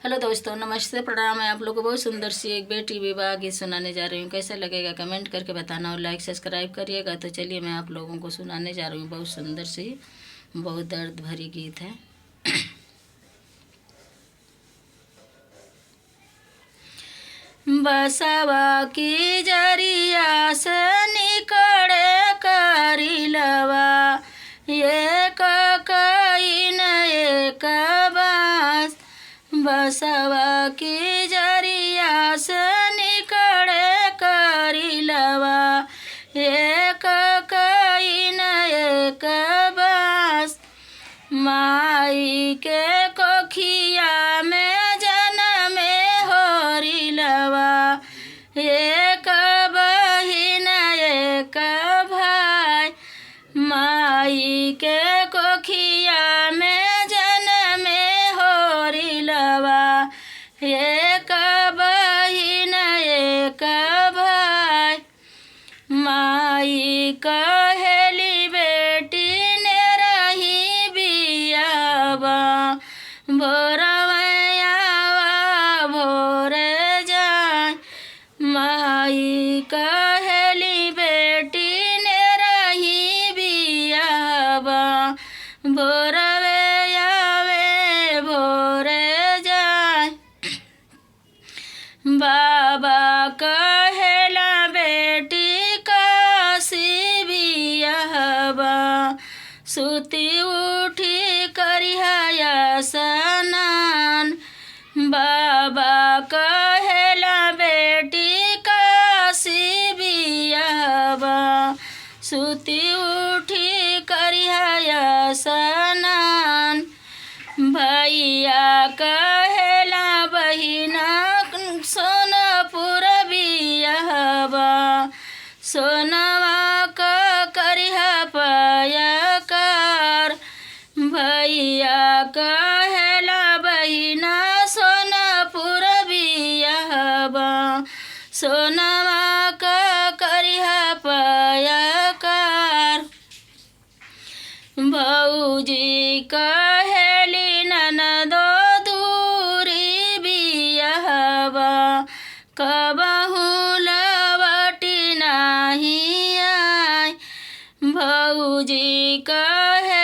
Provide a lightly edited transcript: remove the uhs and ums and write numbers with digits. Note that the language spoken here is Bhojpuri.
हेलो दोस्तों, नमस्ते, प्रणाम। मैं आप लोगों को बहुत सुंदर सी एक बेटी विवाह गीत सुनाने जा रही हूँ। कैसा लगेगा कमेंट करके बताना और लाइक सब्सक्राइब करिएगा। तो चलिए मैं आप लोगों को सुनाने जा रही हूँ। बहुत सुंदर सी, बहुत दर्द भरी गीत है। बसवा की जरिया से निकड़े करिलवा, एक कईन एक बास। बसवा की जरिया से निकड़े करिलवा, एक कईन एक बास। माई के कोखिया में जनमे होरिलवा, एक बहिन एक भाई। माई के कोखिया में जनमे होरिलवा, एक बहिन एक भाई। माई कहेली बेटी ने रही बियावा, भोरवैया भोरे जाए। माई कहेली बेटी ने रही बियावा, भोरवैया भोरे जाए। बाबा कहेला बेटी काशी बियाहबा, सुती उठी करिहा स्नान। बाबा कहेला बेटी काशी बियाहबा, सुती उठी करिहा स्नान। भैया कहेला बहिना सोनपुर बियाहबा, सोनवा क करिहा पयकार। भैया कहेला बहिना सोनपुर बियाहबा, सोनवा क करिहा पयकार। भौजी कहेली ननदो दूरी बियाहबा, कबहू लवटी नाही आय। भौजी कहे